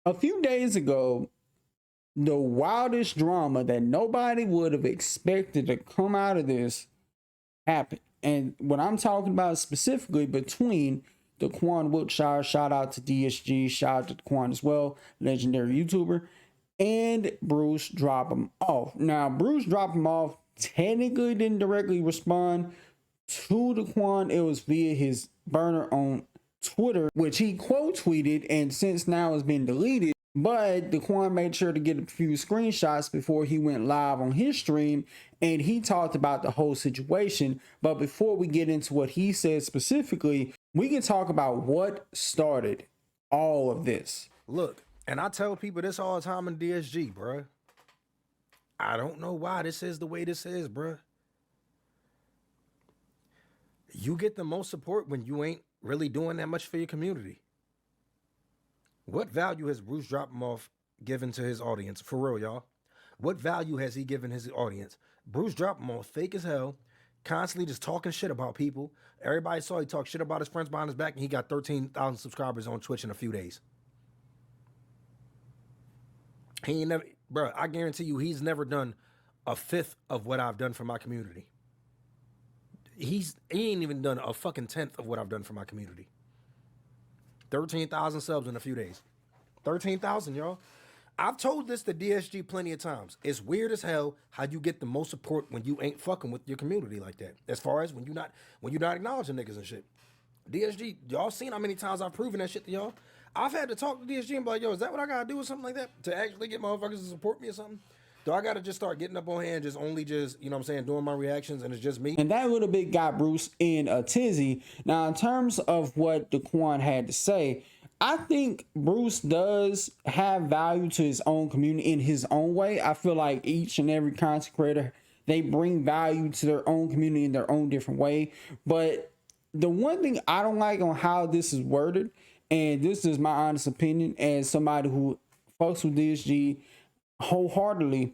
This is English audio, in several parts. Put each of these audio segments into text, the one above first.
A few days ago, the wildest drama that nobody would have expected to come out of this happened. And what I'm talking about specifically between Daquan Wiltshire, shout out to DSG, shout out to Daquan as well, legendary YouTuber, and BruceDropEmOff. Now, BruceDropEmOff technically didn't directly respond to Daquan. It was via his burner on Twitter, which he quote tweeted and since now has been deleted. But Daquan made sure to get a few screenshots before he went live on his stream, and he talked about the whole situation. But before we get into what he said specifically, we can talk about what started all of this. Look, and I tell people this all the time in DSG, bruh. I don't know why this is the way this is, bruh. You get the most support when you ain't really doing that much for your community. What value has BruceDropEmOff given to his audience? For real, y'all. What value has he given his audience? BruceDropEmOff, fake as hell, constantly just talking shit about people. Everybody saw he talk shit about his friends behind his back, and he got 13,000 subscribers on Twitch in a few days. He ain't never, bro, I guarantee you he's never done a fifth of what I've done for my community. He ain't even done a fucking tenth of what I've done for my community. 13,000 subs in a few days. 13,000, y'all. I've told this to DSG plenty of times. It's weird as hell how you get the most support when you ain't fucking with your community like that. As far as when you're not acknowledging niggas and shit. DSG, y'all seen how many times I've proven that shit to y'all? I've had to talk to DSG and be like, yo, is that what I gotta do or something like that? To actually get motherfuckers to support me or something? Do I gotta just start getting up on here and just, you know what I'm saying, doing my reactions and it's just me? And that little bit got Bruce in a tizzy. Now, in terms of what Daquan had to say, I think Bruce does have value to his own community in his own way. I feel like each and every content creator, they bring value to their own community in their own different way. But the one thing I don't like on how this is worded, and this is my honest opinion as somebody who fucks with DSG wholeheartedly,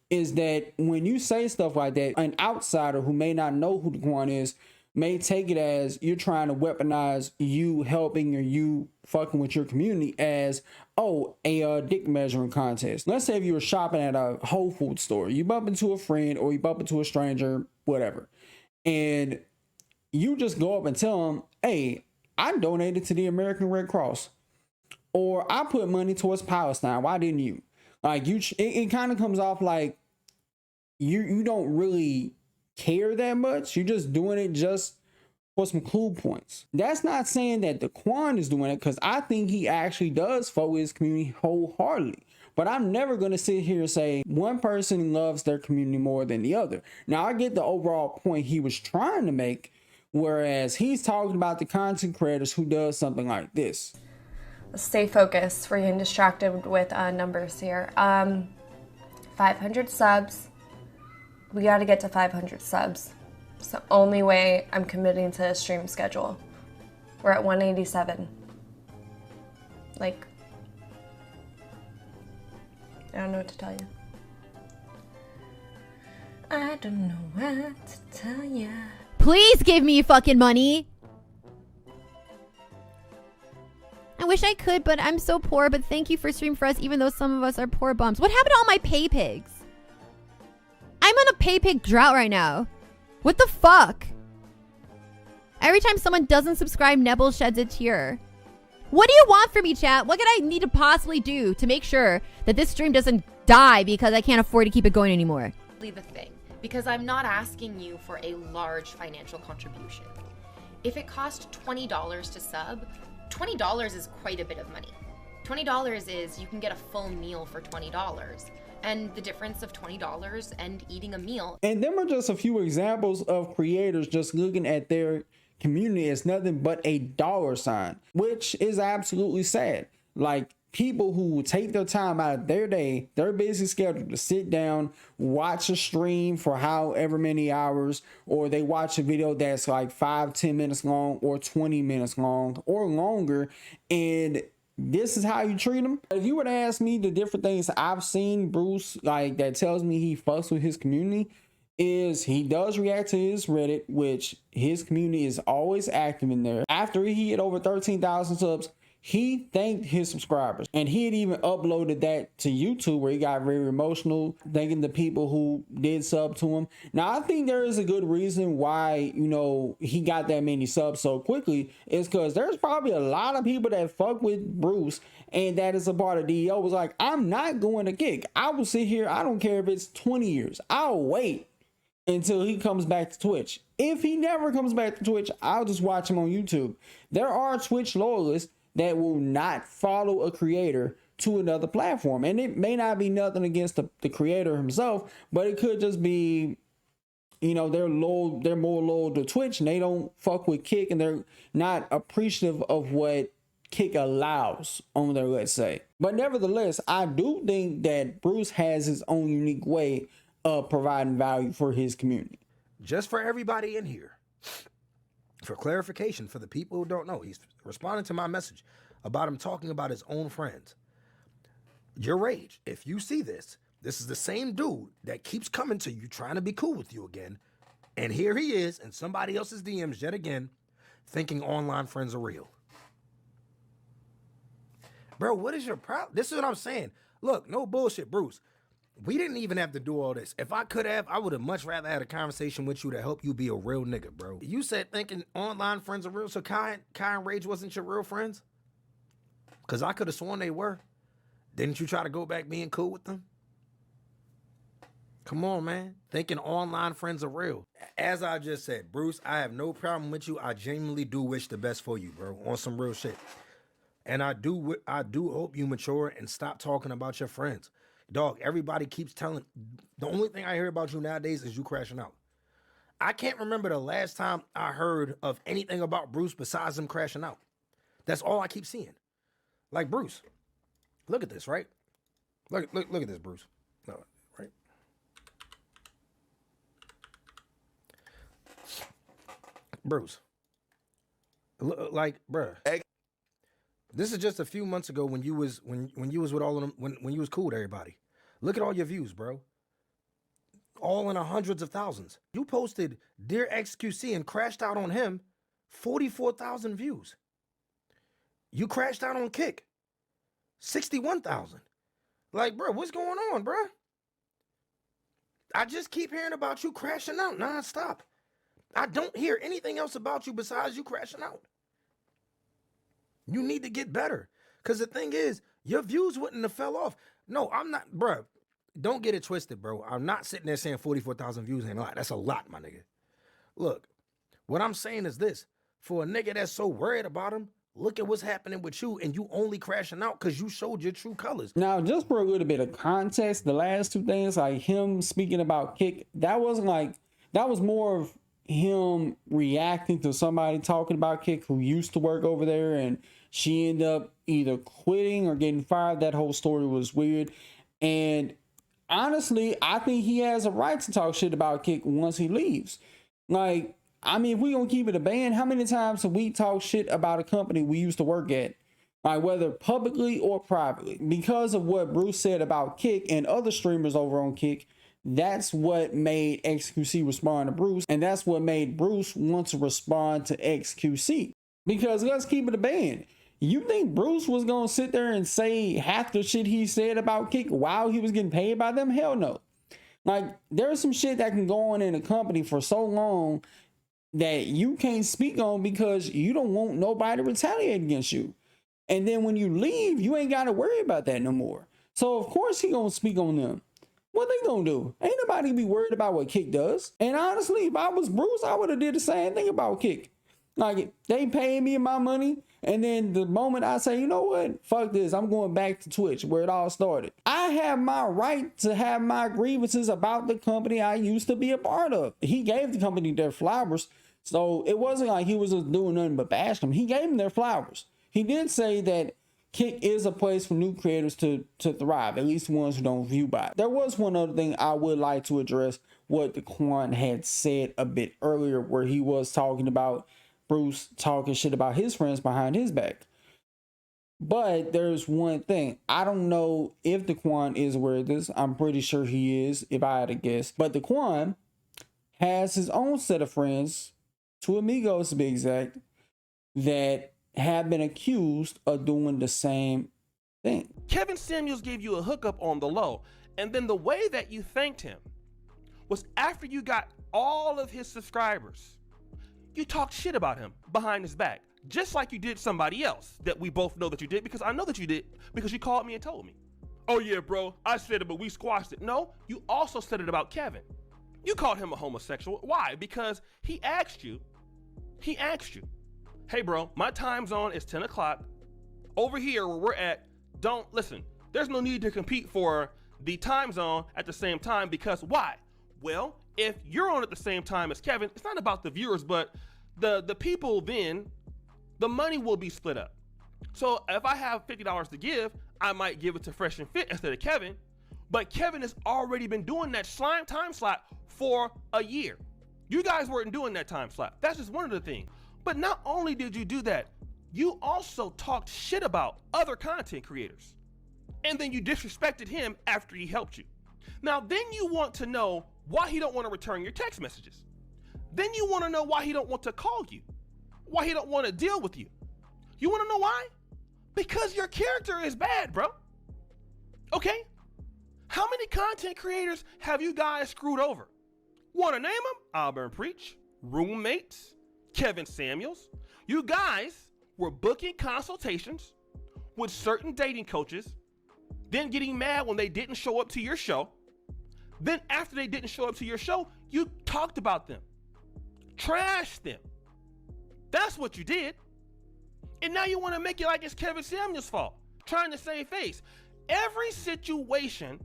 is that when you say stuff like that, an outsider who may not know who Daquan is may take it as you're trying to weaponize you helping or you fucking with your community as, oh, a dick measuring contest. Let's say if you were shopping at a Whole Foods store, you bump into a friend or you bump into a stranger, whatever, and you just go up and tell them, hey, I donated to the American Red Cross, or I put money towards Palestine. Why didn't you? Like, it kind of comes off like you don't really care that much. You're just doing it just for some cool points. That's not saying that Daquan is doing it, because I think he actually does focus his community wholeheartedly. But I'm never going to sit here and say one person loves their community more than the other. Now, I get the overall point he was trying to make, whereas he's talking about the content creators who does something like this. Stay focused. We're getting distracted with numbers here. 500 subs. We got to get to 500 subs. It's the only way I'm committing to a stream schedule. We're at 187. Like, I don't know what to tell you. I don't know what to tell you. Please give me fucking money. I wish I could, but I'm so poor. But thank you for streaming for us, even though some of us are poor bums. What happened to all my pay pigs? I'm on a pay pig drought right now. What the fuck? Every time someone doesn't subscribe, Nebel sheds a tear. What do you want from me, chat? What could I need to possibly do to make sure that this stream doesn't die because I can't afford to keep it going anymore? The thing, because I'm not asking you for a large financial contribution. If it cost $20 to sub, $20 is quite a bit of money. $20 is, you can get a full meal for $20. And the difference of $20 and eating a meal. And them are just a few examples of creators just looking at their community as nothing but a dollar sign, which is absolutely sad. Like, people who take their time out of their day, their busy schedule, to sit down, watch a stream for however many hours, or they watch a video that's like 5-10 minutes long or 20 minutes long or longer, and this is how you treat them. If you were to ask me the different things I've seen Bruce, like, that tells me he fucks with his community, is he does react to his Reddit, which his community is always active in there. After he hit over 13,000 subs, he thanked his subscribers, and he had even uploaded that to YouTube where he got very emotional, thanking the people who did sub to him. Now, I think there is a good reason why, you know, he got that many subs so quickly, is because there's probably a lot of people that fuck with Bruce and that is a part of DEO was like, I'm not going to Kick. I will sit here. I don't care if it's 20 years. I'll wait until he comes back to Twitch. If he never comes back to Twitch, I'll just watch him on YouTube. There are Twitch loyalists that will not follow a creator to another platform. And it may not be nothing against the creator himself, but it could just be, you know, they're more loyal to Twitch and they don't fuck with Kick and they're not appreciative of what Kick allows on there, let's say. But nevertheless, I do think that Bruce has his own unique way of providing value for his community. Just for everybody in here, for clarification, for the people who don't know, he's responding to my message about him talking about his own friends. Your rage, if you see this, this is the same dude that keeps coming to you trying to be cool with you again. And here he is in somebody else's DMs yet again, thinking online friends are real. Bro, what is your problem? This is what I'm saying. Look, no bullshit, Bruce. We didn't even have to do all this. If I could have, I would have much rather had a conversation with you to help you be a real nigga, bro. You said thinking online friends are real, so Kai and Rage wasn't your real friends? Because I could have sworn they were. Didn't you try to go back being cool with them? Come on, man. Thinking online friends are real. As I just said, Bruce, I have no problem with you. I genuinely do wish the best for you, bro, on some real shit. And I do hope you mature and stop talking about your friends. Dog, everybody keeps telling, the only thing I hear about you nowadays is you crashing out. I can't remember the last time I heard of anything about Bruce besides him crashing out. That's all I keep seeing. Like, Bruce, look at this, right? Look at this, Bruce. No, right? Bruce. Like, bruh. This is just a few months ago when you was with all of them, when you was cool with everybody. Look at all your views, bro. All in the hundreds of thousands. You posted Dear XQC and crashed out on him, 44,000 views. You crashed out on Kick, 61,000. Like, bro, what's going on, bro? I just keep hearing about you crashing out nonstop. I don't hear anything else about you besides you crashing out. You need to get better. Because the thing is, your views wouldn't have fell off. No, I'm not, bro. Don't get it twisted, bro. I'm not sitting there saying 44,000 views ain't a lot. That's a lot, my nigga. Look, what I'm saying is this. For a nigga that's so worried about him, look at what's happening with you, and you only crashing out because you showed your true colors. Now, just for a little bit of context, the last two things, like him speaking about Kick, that was more of him reacting to somebody talking about Kick who used to work over there, and she ended up either quitting or getting fired. That whole story was weird. And honestly, I think he has a right to talk shit about Kick once he leaves. Like, I mean, if we gonna keep it a band, how many times have we talked shit about a company we used to work at? Like, whether publicly or privately. Because of what Bruce said about Kick and other streamers over on Kick, that's what made XQC respond to Bruce. And that's what made Bruce want to respond to XQC. Because let's keep it a band. You think Bruce was going to sit there and say half the shit he said about Kick while he was getting paid by them? Hell no. Like, there's some shit that can go on in a company for so long that you can't speak on because you don't want nobody to retaliate against you. And then when you leave, you ain't got to worry about that no more. So, of course, he going to speak on them. What they gonna do? Ain't nobody be worried about what Kick does. And honestly, if I was Bruce, I would have did the same thing about Kick. Like, they pay me my money, and then the moment I say, you know what, fuck this, I'm going back to Twitch where it all started. I have my right to have my grievances about the company I used to be a part of. He gave the company their flowers, so it wasn't like he was just doing nothing but bash them. He gave them their flowers. He did say that Kick is a place for new creators to thrive, at least ones who don't view by it. There was one other thing I would like to address, what Daquan had said a bit earlier, where he was talking about Bruce talking shit about his friends behind his back. But there's one thing. I don't know if Daquan is aware of this. I'm pretty sure he is, if I had to guess. But Daquan has his own set of friends, two amigos to be exact, that have been accused of doing the same thing. Kevin Samuels gave you a hookup on the low, and then the way that you thanked him was after you got all of his subscribers. You talked shit about him behind his back, just like you did somebody else that we both know that you did, because I know that you did, because you called me and told me. Oh yeah, bro, I said it, but we squashed it. No, you also said it about Kevin. You called him a homosexual. Why? Because he asked you, hey bro, my time zone is 10 o'clock. Over here where we're at, don't listen. There's no need to compete for the time zone at the same time, because why? Well, if you're on at the same time as Kevin, it's not about the viewers, but the people, then the money will be split up. So if I have $50 to give, I might give it to Fresh and Fit instead of Kevin, but Kevin has already been doing that time slot for a year. You guys weren't doing that time slot. That's just one of the things. But not only did you do that, you also talked shit about other content creators. And then you disrespected him after he helped you. Now, then you want to know why he don't want to return your text messages. Then you want to know why he don't want to call you, why he don't want to deal with you. You want to know why? Because your character is bad, bro. Okay? How many content creators have you guys screwed over? Want to name them? Auburn Preach, Roommates, Kevin Samuels. You guys were booking consultations with certain dating coaches, then getting mad when they didn't show up to your show. Then after they didn't show up to your show, you talked about them, trashed them. That's what you did. And now you want to make it like it's Kevin Samuels' fault, trying to save face. Every situation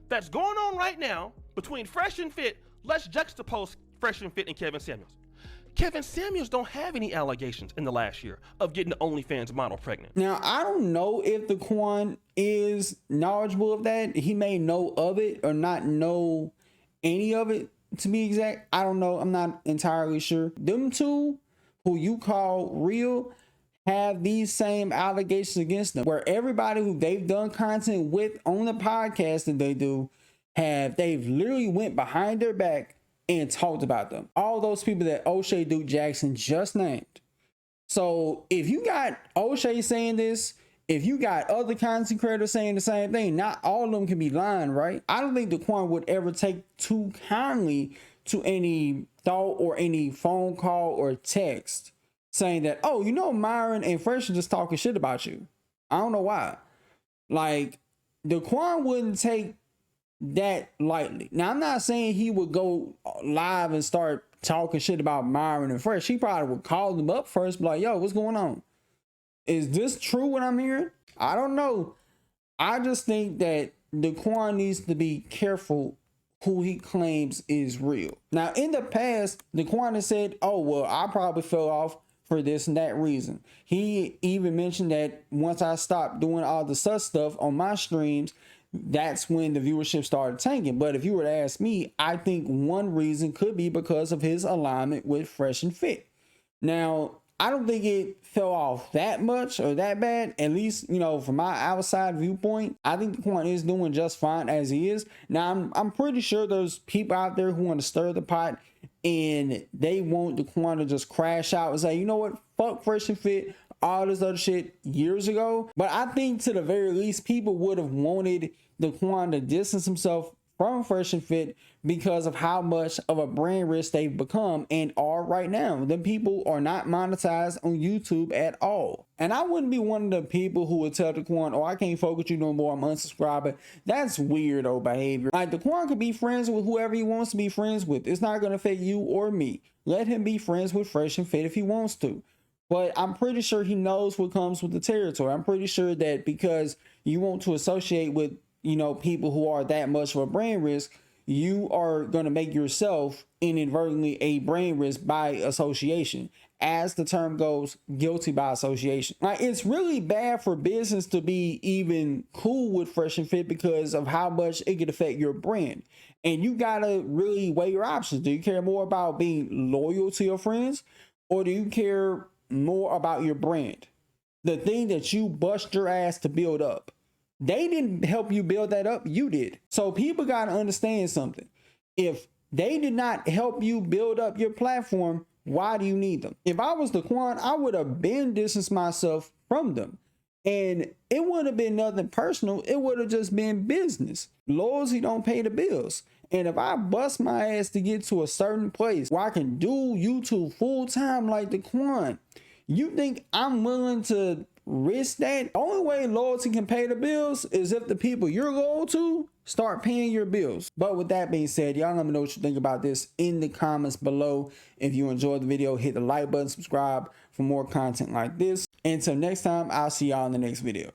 that's going on right now between Fresh and Fit, let's juxtapose Fresh and Fit and Kevin Samuels. Kevin Samuels don't have any allegations in the last year of getting the OnlyFans model pregnant. Now, I don't know if Daquan is knowledgeable of that. He may know of it or not know any of it, to be exact. I don't know. I'm not entirely sure. Them two, who you call real, have these same allegations against them, where everybody who they've done content with on the podcast that they do, they've literally went behind their back and talked about them. All those people that O'Shea Duke Jackson just named. So if you got O'Shea saying this, if you got other content creators saying the same thing, not all of them can be lying, right? I don't think Daquan would ever take too kindly to any thought or any phone call or text saying that, oh, you know, Myron and Fresh are just talking shit about you. I don't know why. Like, Daquan wouldn't take that lightly. Now, I'm not saying he would go live and start talking shit about Myron and Fresh. He probably would call them up first, be like, yo, what's going on? Is this true what I'm hearing? I don't know. I just think that Daquan needs to be careful who he claims is real. Now, in the past, Daquan has said, oh, well, I probably fell off for this and that reason. He even mentioned that once I stopped doing all the sus stuff on my streams, that's when the viewership started tanking. But if you were to ask me, I think one reason could be because of his alignment with Fresh and Fit. Now, I don't think it fell off that much or that bad, at least, you know, from my outside viewpoint. I think Daquan is doing just fine as he is. Now, I'm pretty sure there's people out there who want to stir the pot and they want Daquan to just crash out and say, you know what, fuck Fresh and Fit, all this other shit years ago. But I think to the very least, people would have wanted Daquan to distance himself from Fresh and Fit because of how much of a brand risk they've become and are right now. The people are not monetized on YouTube at all. And I wouldn't be one of the people who would tell Daquan, oh, I can't fuck with you no more, I'm unsubscribing. That's weirdo behavior. Like, Daquan could be friends with whoever he wants to be friends with. It's not going to affect you or me. Let him be friends with Fresh and Fit if he wants to. But I'm pretty sure he knows what comes with the territory. I'm pretty sure that because you want to associate with, you know, people who are that much of a brand risk, you are going to make yourself inadvertently a brand risk by association. As the term goes, guilty by association. Like, it's really bad for business to be even cool with Fresh and Fit because of how much it could affect your brand. And you got to really weigh your options. Do you care more about being loyal to your friends, or do you care more about your brand? The thing that you bust your ass to build up. They didn't help you build that up, you did. So people got to understand something. If they did not help you build up your platform, Why do you need them? If I was Daquan, I would have been distanced myself from them. And it wouldn't have been nothing personal. It would have just been business. Loyalty don't pay the bills. And if I bust my ass to get to a certain place where I can do YouTube full time like Daquan, you think I'm willing to risk that? The only way loyalty can pay the bills is if the people you're loyal to start paying your bills. But with that being said, y'all let me know what you think about this in the comments below. If you enjoyed the video, hit the like button, subscribe for more content like this. Until next time, I'll see y'all in the next video.